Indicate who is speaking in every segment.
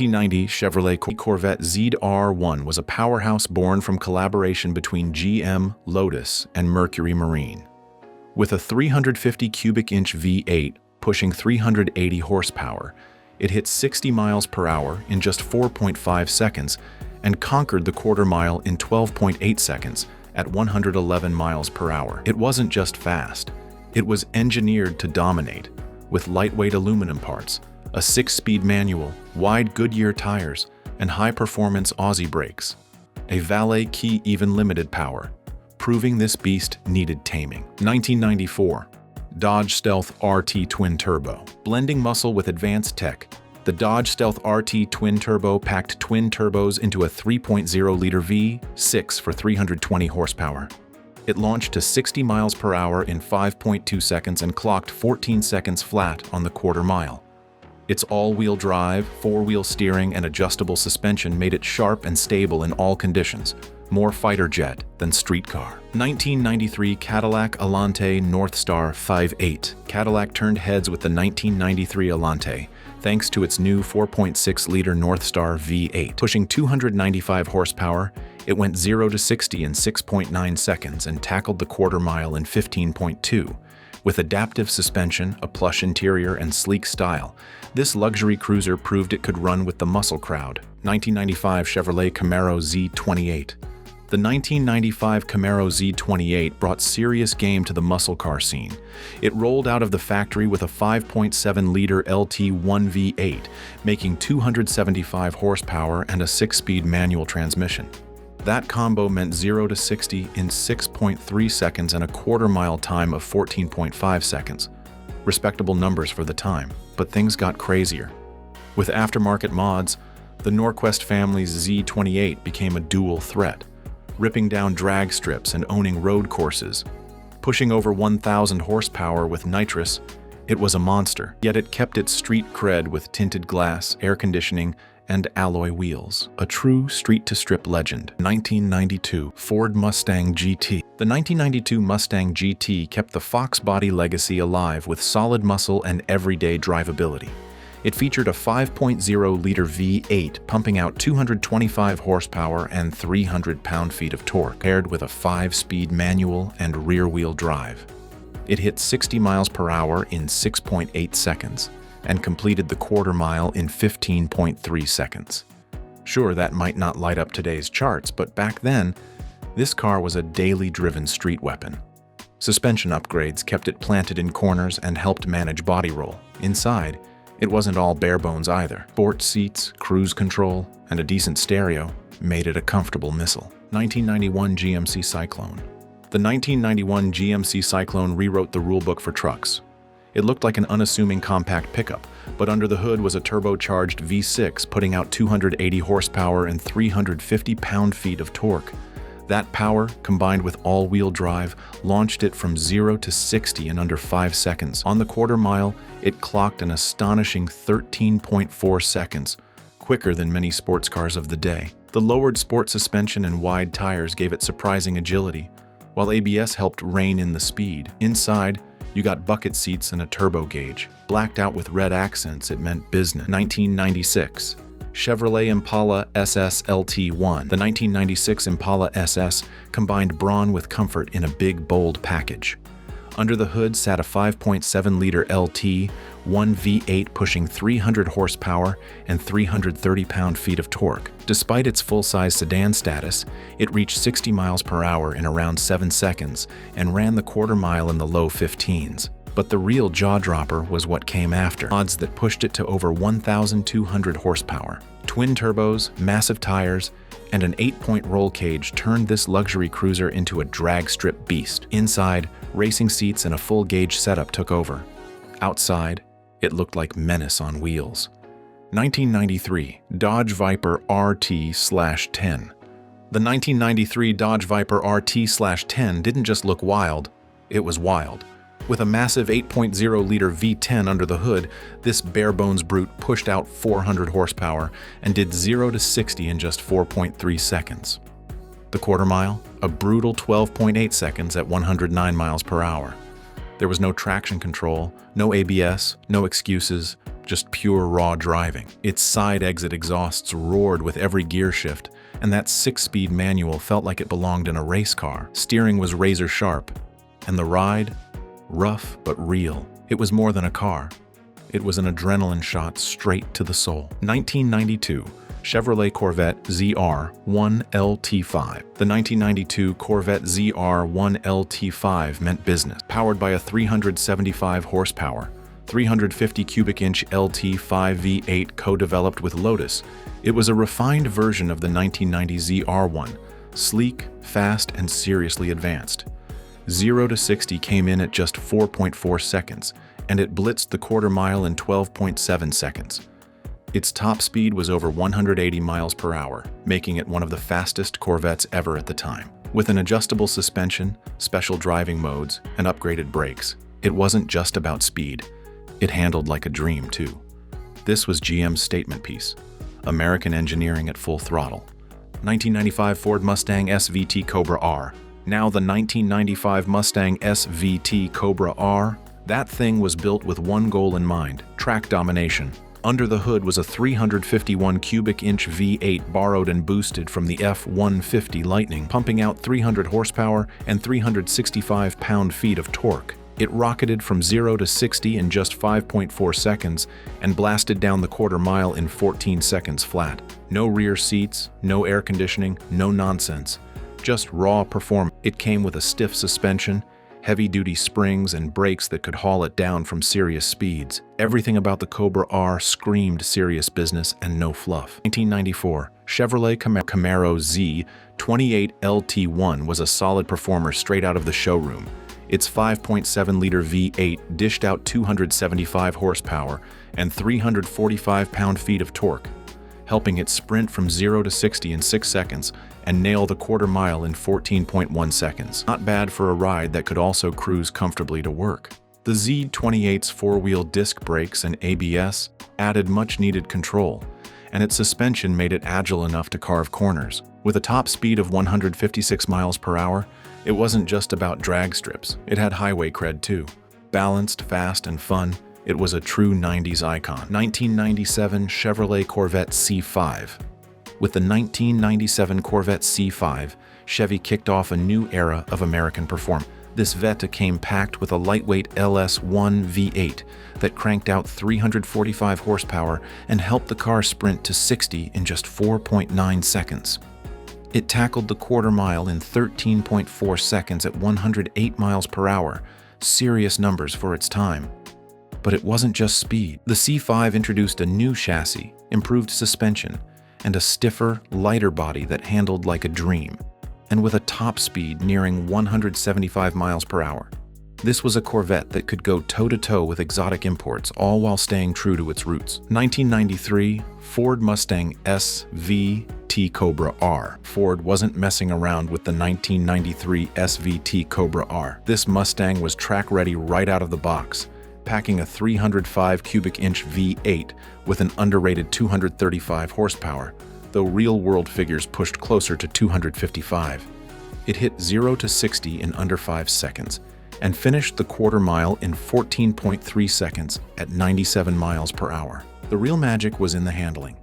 Speaker 1: 1990 Chevrolet Corvette ZR1 was a powerhouse born from collaboration between GM, Lotus, and Mercury Marine. With a 350 cubic inch V8 pushing 380 horsepower, it hit 60 miles per hour in just 4.5 seconds and conquered the quarter mile in 12.8 seconds at 111 miles per hour. It wasn't just fast, it was engineered to dominate, with lightweight aluminum parts, a 6-speed manual, wide Goodyear tires, and high-performance Aussie brakes. A valet key even limited power, proving this beast needed taming. 1994, Dodge Stealth RT Twin Turbo. Blending muscle with advanced tech, the Dodge Stealth RT Twin Turbo packed twin turbos into a 3.0-liter V6 for 320 horsepower. It launched to 60 miles per hour in 5.2 seconds and clocked 14 seconds flat on the quarter mile. Its all-wheel drive, 4-wheel steering, and adjustable suspension made it sharp and stable in all conditions, more fighter jet than street car. 1993 Cadillac Alante Northstar 5.8. Cadillac turned heads with the 1993 Alante, thanks to its new 4.6-liter Northstar V8. Pushing 295 horsepower, it went 0 to 60 in 6.9 seconds and tackled the quarter mile in 15.2. With adaptive suspension, a plush interior, and sleek style, this luxury cruiser proved it could run with the muscle crowd. 1995 Chevrolet Camaro Z28. The 1995 Camaro Z28 brought serious game to the muscle car scene. It rolled out of the factory with a 5.7-liter LT1 V8, making 275 horsepower and a 6-speed manual transmission. That combo meant 0 to 60 in 6.3 seconds and a quarter mile time of 14.5 seconds. Respectable numbers for the time, but things got crazier. With aftermarket mods, the Norquest family's Z28 became a dual threat, ripping down drag strips and owning road courses. Pushing over 1,000 horsepower with nitrous, it was a monster, yet it kept its street cred with tinted glass, air conditioning, and alloy wheels. A true street-to-strip legend. 1992 Ford Mustang GT. The 1992 Mustang GT kept the Fox body legacy alive with solid muscle and everyday drivability. It featured a 5.0-liter V8 pumping out 225 horsepower and 300 pound-feet of torque, paired with a 5-speed manual and rear-wheel drive. It hit 60 miles per hour in 6.8 seconds and completed the quarter mile in 15.3 seconds. Sure, that might not light up today's charts, but back then, this car was a daily driven street weapon. Suspension upgrades kept it planted in corners and helped manage body roll. Inside, it wasn't all bare bones either. Sport seats, cruise control, and a decent stereo made it a comfortable missile. 1991 GMC Cyclone. The 1991 GMC Cyclone rewrote the rulebook for trucks. It looked like an unassuming compact pickup, but under the hood was a turbocharged V6 putting out 280 horsepower and 350 pound-feet of torque. That power, combined with all-wheel drive, launched it from 0 to 60 in under 5 seconds. On the quarter mile, it clocked an astonishing 13.4 seconds, quicker than many sports cars of the day. The lowered sport suspension and wide tires gave it surprising agility, while ABS helped rein in the speed. Inside, you got bucket seats and a turbo gauge. Blacked out with red accents, it meant business. 1996 Chevrolet Impala SS LT1. The 1996 Impala SS combined brawn with comfort in a big, bold package. Under the hood sat a 5.7-liter LT1 V8 pushing 300 horsepower and 330 pound-feet of torque. Despite its full-size sedan status, it reached 60 miles per hour in around 7 seconds and ran the quarter mile in the low 15s. But the real jaw-dropper was what came after. Mods that pushed it to over 1,200 horsepower. Twin turbos, massive tires, and an 8-point roll cage turned this luxury cruiser into a drag strip beast. Inside, racing seats and a full-gauge setup took over. Outside, it looked like menace on wheels. 1993 Dodge Viper RT/10. The 1993 Dodge Viper RT/10 didn't just look wild, it was wild. With a massive 8.0-liter V10 under the hood, this bare-bones brute pushed out 400 horsepower and did 0 to 60 in just 4.3 seconds. The quarter mile, a brutal 12.8 seconds at 109 miles per hour. There was no traction control, no ABS, no excuses, just pure raw driving. Its side exit exhausts roared with every gear shift, and that 6-speed manual felt like it belonged in a race car. Steering was razor sharp, and the ride, rough but real. It was more than a car. It was an adrenaline shot straight to the soul. 1992. Chevrolet Corvette ZR1LT5. The 1992 Corvette ZR1LT5 meant business. Powered by a 375 horsepower, 350 cubic inch LT5 V8 co-developed with Lotus, it was a refined version of the 1990 ZR1, sleek, fast, and seriously advanced. 0 to 60 came in at just 4.4 seconds, and it blitzed the quarter mile in 12.7 seconds. Its top speed was over 180 miles per hour, making it one of the fastest Corvettes ever at the time. With an adjustable suspension, special driving modes, and upgraded brakes, it wasn't just about speed. It handled like a dream, too. This was GM's statement piece. American engineering at full throttle. 1995 Ford Mustang SVT Cobra R. Now the 1995 Mustang SVT Cobra R. That thing was built with one goal in mind: track domination. Under the hood was a 351 cubic inch V8 borrowed and boosted from the F-150 Lightning, pumping out 300 horsepower and 365 pound-feet of torque. It rocketed from 0 to 60 in just 5.4 seconds and blasted down the quarter mile in 14 seconds flat. No rear seats, no air conditioning, no nonsense. Just raw performance. It came with a stiff suspension, heavy-duty springs, and brakes that could haul it down from serious speeds. Everything about the Cobra R screamed serious business and no fluff. 1994, Chevrolet Camaro Z28 LT1 was a solid performer straight out of the showroom. Its 5.7-liter V8 dished out 275 horsepower and 345 pound-feet of torque, helping it sprint from 0 to 60 in 6 seconds and nail the quarter mile in 14.1 seconds. Not bad for a ride that could also cruise comfortably to work. The Z28's four-wheel disc brakes and ABS added much-needed control, and its suspension made it agile enough to carve corners. With a top speed of 156 miles per hour, it wasn't just about drag strips. It had highway cred too. Balanced, fast, and fun, it was a true 90s icon. 1997 Chevrolet Corvette C5. With the 1997 Corvette C5, Chevy kicked off a new era of American performance. This Vetta came packed with a lightweight LS1 V8 that cranked out 345 horsepower and helped the car sprint to 60 in just 4.9 seconds. It tackled the quarter mile in 13.4 seconds at 108 miles per hour, serious numbers for its time. But it wasn't just speed. The C5 introduced a new chassis, improved suspension, and a stiffer, lighter body that handled like a dream, and with a top speed nearing 175 miles per hour. This was a Corvette that could go toe-to-toe with exotic imports, all while staying true to its roots. 1993 Ford Mustang SVT Cobra R. Ford wasn't messing around with the 1993 SVT Cobra R. This Mustang was track-ready right out of the box, packing a 305 cubic inch V8 with an underrated 235 horsepower, though real-world figures pushed closer to 255. It hit 0 to 60 in under 5 seconds and finished the quarter mile in 14.3 seconds at 97 miles per hour. The real magic was in the handling.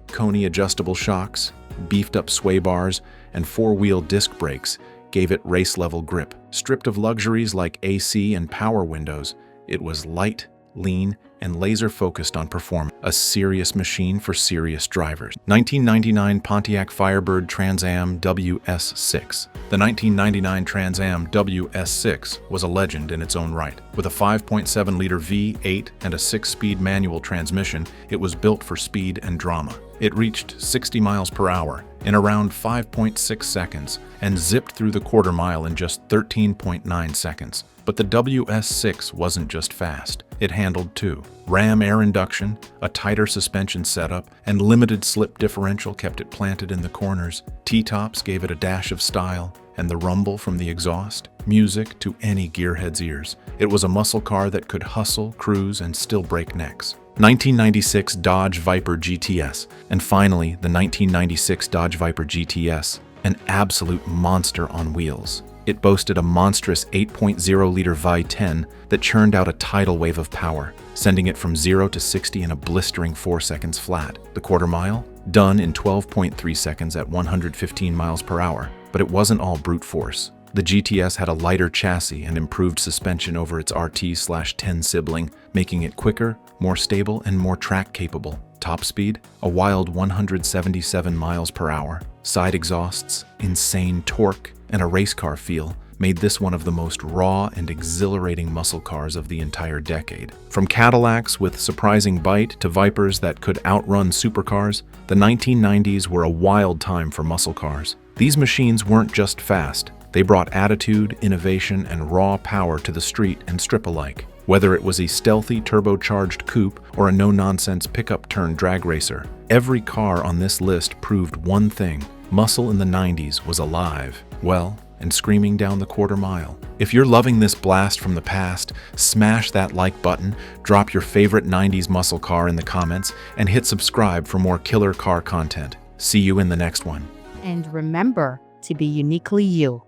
Speaker 1: Coney adjustable shocks, beefed-up sway bars, and four-wheel disc brakes gave it race-level grip. Stripped of luxuries like AC and power windows, it was light, lean, and laser-focused on performance. A serious machine for serious drivers. 1999 Pontiac Firebird Trans Am WS6. The 1999 Trans Am WS6 was a legend in its own right. With a 5.7-liter V8 and a 6-speed manual transmission, it was built for speed and drama. It reached 60 miles per hour in around 5.6 seconds and zipped through the quarter mile in just 13.9 seconds. But the WS6 wasn't just fast. It handled too. Ram air induction, a tighter suspension setup, and limited slip differential kept it planted in the corners. T-tops gave it a dash of style, and the rumble from the exhaust, music to any gearhead's ears. It was a muscle car that could hustle, cruise, and still break necks. 1996 Dodge Viper GTS, and finally the 1996 Dodge Viper GTS, an absolute monster on wheels. It boasted a monstrous 8.0-liter V10 that churned out a tidal wave of power, sending it from 0 to 60 in a blistering 4 seconds flat. The quarter mile? Done in 12.3 seconds at 115 miles per hour. But it wasn't all brute force. The GTS had a lighter chassis and improved suspension over its RT/10 sibling, making it quicker, more stable, and more track-capable. Top speed? A wild 177 miles per hour. Side exhausts, insane torque, and a race car feel made this one of the most raw and exhilarating muscle cars of the entire decade. From Cadillacs with surprising bite to Vipers that could outrun supercars, the 1990s were a wild time for muscle cars. These machines weren't just fast. They brought attitude, innovation, and raw power to the street and strip alike. Whether it was a stealthy turbocharged coupe or a no-nonsense pickup-turned-drag racer, every car on this list proved one thing: muscle in the 90s was alive, well, and screaming down the quarter mile. If you're loving this blast from the past, smash that like button, drop your favorite 90s muscle car in the comments, and hit subscribe for more killer car content. See you in the next one.
Speaker 2: And remember to be uniquely you.